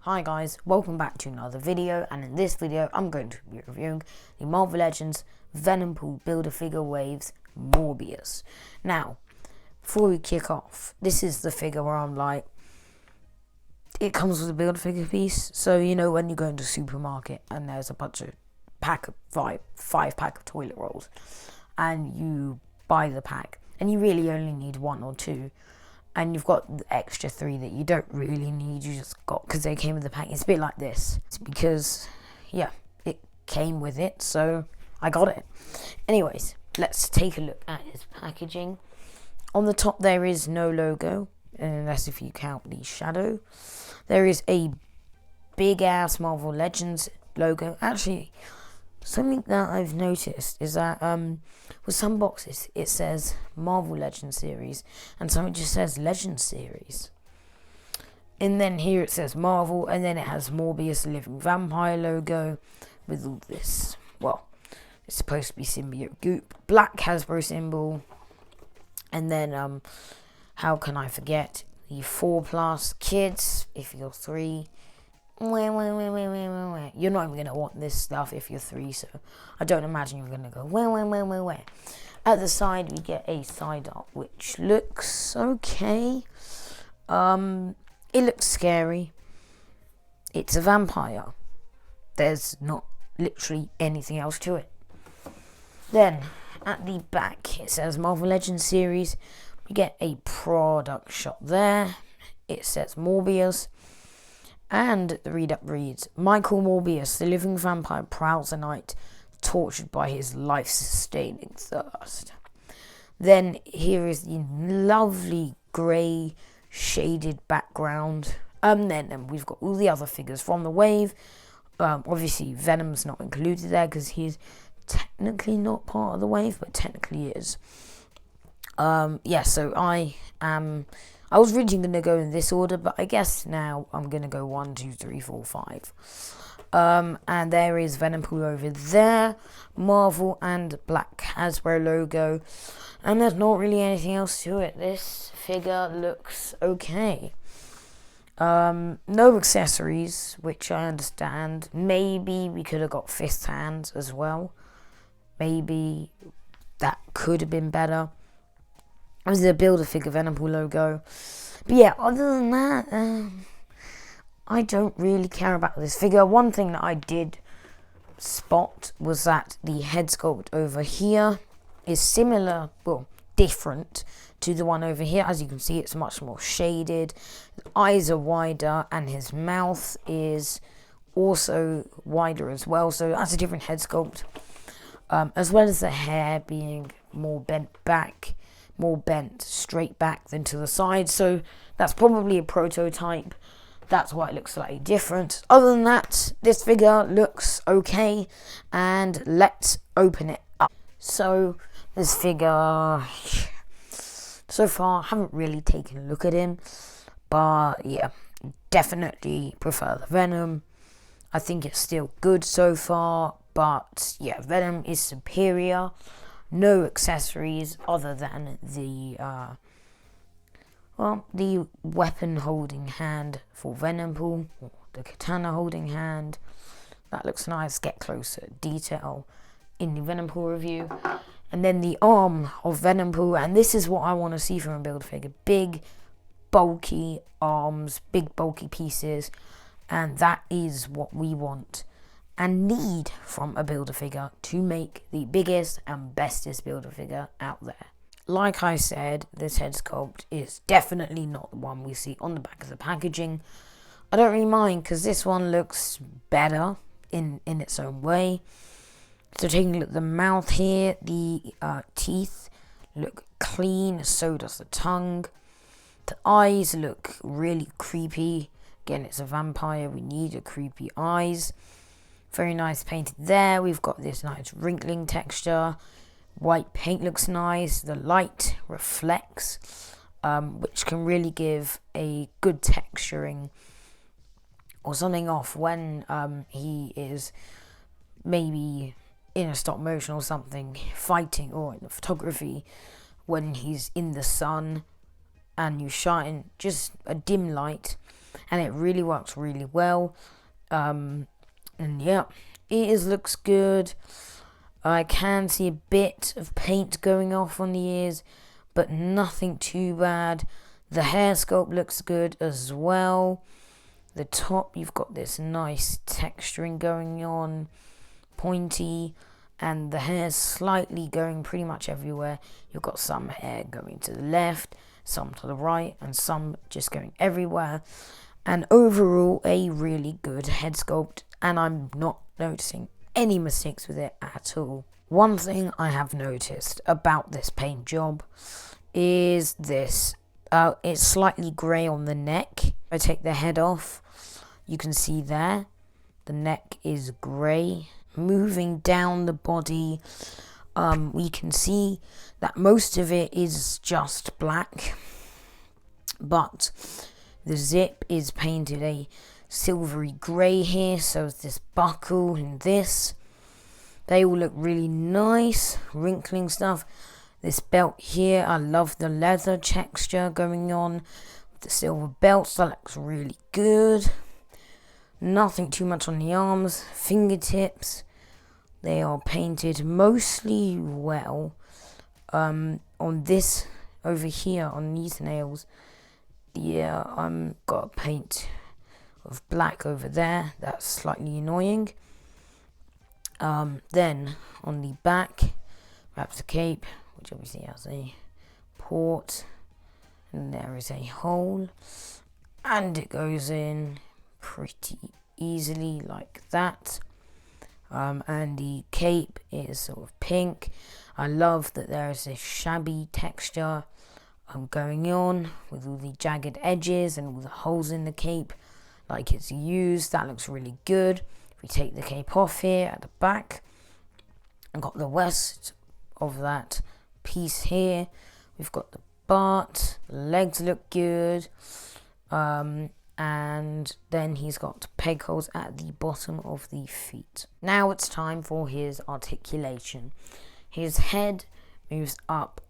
Hi guys, welcome back to another video, and in this video I'm going to be reviewing the Marvel Legends Venompool Build-A-Figure Waves Morbius. Now, before we kick off, this is the figure where I'm like, it comes with a Build-A-Figure piece, so you know when you go into the supermarket and there's a bunch of five pack of toilet rolls, and you buy the pack, and you really only need one or two, and you've got the extra three that you don't really need, you just got because they came with the pack. It's a bit like this. It's because, yeah, it came with it, so I got it. Anyways, let's take a look at his packaging. On the top there is no logo, unless if you count the shadow. There is a big ass Marvel Legends logo. Actually, something that I've noticed is that with some boxes it says Marvel Legends series and some it just says Legends series. And then here it says Marvel, and then it has Morbius, the living vampire logo with all this. Well, it's supposed to be symbiote goop. Black Hasbro symbol. And then how can I forget the 4+ kids if you're 3. You're not even going to want this stuff if you're 3, so I don't imagine you're going to go where. At the side we get a side art which looks okay. It looks scary. It's a vampire. There's not literally anything else to it. Then at the back it says Marvel Legends series. We get a product shot there. It says Morbius. And the read-up reads, Michael Morbius, the living vampire, prowls the night, tortured by his life-sustaining thirst. Then here is the lovely grey shaded background. Then we've got all the other figures from the wave. Obviously Venom's not included there because he's technically not part of the wave, but technically is. Yeah, so I was originally going to go in this order, but I guess now I'm going to go 1, 2, 3, 4, 5. And there is Venompool over there, Marvel and Black Hasbro logo, and there's not really anything else to it. This figure looks okay. No accessories, which I understand. Maybe we could have got fist hands as well. Maybe that could have been better. This is a Build-A-Figure Venompool logo. But yeah, other than that, I don't really care about this figure. One thing that I did spot was that the head sculpt over here is similar, well, different to the one over here. As you can see, it's much more shaded. The eyes are wider, and his mouth is also wider as well. So that's a different head sculpt. As well as the hair being more bent back. More bent straight back than to the side, so that's probably a prototype. That's why it looks slightly different. Other than that, this figure looks okay, and let's open it up. So this figure, so far I haven't really taken a look at him, but yeah, definitely prefer the Venom. I think it's still good so far, but yeah, Venom is superior. No accessories other than the the weapon holding hand for Venompool, or the katana holding hand. That looks nice. Get closer detail in the Venompool review. And then the arm of Venompool, and this is what I want to see from a Build-A-Figure. Big, bulky arms, big, bulky pieces, and that is what we want and need from a Build-A-Figure to make the biggest and bestest Build-A-Figure out there. Like I said, this head sculpt is definitely not the one we see on the back of the packaging. I don't really mind because this one looks better in its own way. So taking a look at the mouth here, the teeth look clean, so does the tongue. The eyes look really creepy. Again, it's a vampire, we need a creepy eyes. Very nice painted there. We've got this nice wrinkling texture. White paint looks nice. The light reflects, which can really give a good texturing or something off when he is maybe in a stop motion or something, fighting, or in the photography when he's in the sun and you shine just a dim light and it really works really well. And yeah, looks good. I can see a bit of paint going off on the ears, but nothing too bad. The hair sculpt looks good as well. The top, you've got this nice texturing going on, pointy, and the hair's slightly going pretty much everywhere. You've got some hair going to the left, some to the right, and some just going everywhere. And overall, a really good head sculpt, and I'm not noticing any mistakes with it at all. One thing I have noticed about this paint job is this. It's slightly grey on the neck. If I take the head off, you can see there, the neck is grey. Moving down the body, we can see that most of it is just black, but the zip is painted a silvery grey here, so is this buckle and this. They all look really nice, wrinkling stuff. This belt here, I love the leather texture going on with the silver belts. That looks really good. Nothing too much on the arms. Fingertips, they are painted mostly well. On this over here, on these nails, yeah, got a paint of black over there. That's slightly annoying. Then on the back, wraps the cape, which obviously has a port, and there is a hole, and it goes in pretty easily like that. And the cape is sort of pink. I love that there is this shabby texture going on with all the jagged edges and all the holes in the cape like it's used. That looks really good. If we take the cape off here at the back, I've got the rest of that piece here. We've got the butt, the legs look good, and then he's got peg holes at the bottom of the feet. Now it's time for his articulation. His head moves up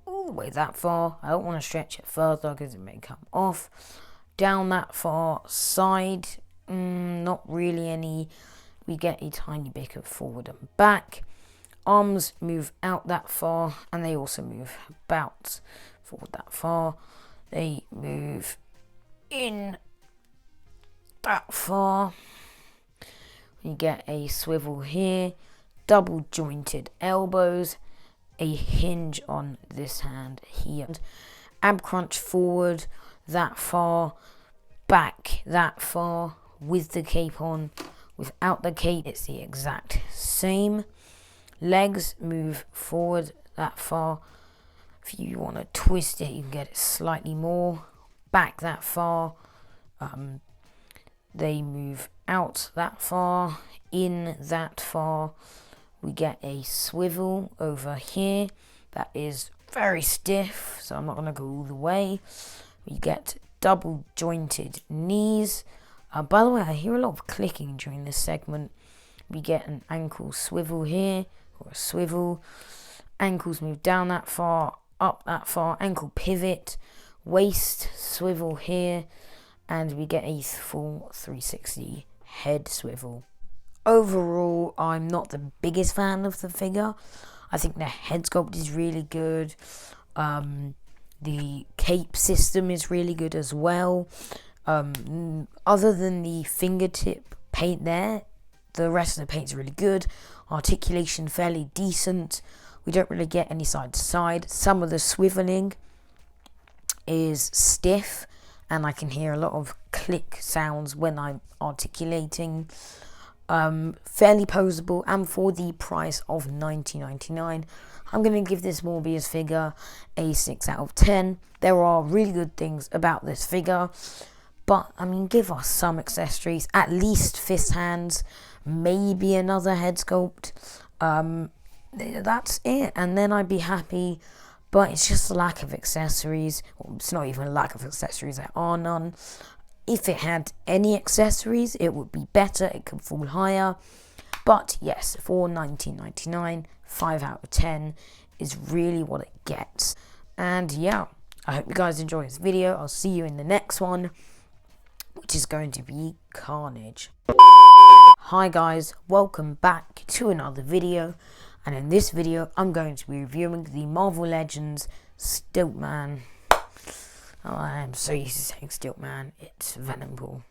all the way that far. I don't want to stretch it further because it may come off. Down that far, side, not really any. We get a tiny bit of forward and back. Arms move out that far, and they also move about forward that far. They move in that far. You get a swivel here, double jointed elbows, a hinge on this hand here. Ab crunch forward that far, back that far with the cape on. Without the cape, it's the exact same. Legs move forward that far. If you want to twist it, you can get it slightly more. Back that far. They move out that far, in that far. We get a swivel over here that is very stiff, so I'm not going to go all the way. We get double jointed knees. By the way, I hear a lot of clicking during this segment. We get an ankle swivel here, or a swivel. Ankles move down that far, up that far. Ankle pivot, waist swivel here, and we get a full 360 head swivel. Overall, I'm not the biggest fan of the figure. I think the head sculpt is really good. The cape system is really good as well. Other than the fingertip paint there, the rest of the paint's really good. Articulation fairly decent. We don't really get any side to side. Some of the swiveling is stiff, and I can hear a lot of click sounds when I'm articulating. Fairly posable, and for the price of $19.99, I'm going to give this Morbius figure a 6 out of 10. There are really good things about this figure, but I mean, give us some accessories, at least fist hands, maybe another head sculpt. That's it, and then I'd be happy. But it's just a lack of accessories. Well, it's not even a lack of accessories, there are none. If it had any accessories, it would be better. It could fall higher. But yes, for $19.99, 5 out of 10 is really what it gets. And yeah, I hope you guys enjoy this video. I'll see you in the next one. which is going to be Carnage. Hi guys, welcome back to another video, and in this video I'm going to be reviewing the Marvel Legends Stiltman. Oh, I am so used to saying Stiltman, it's Venompool.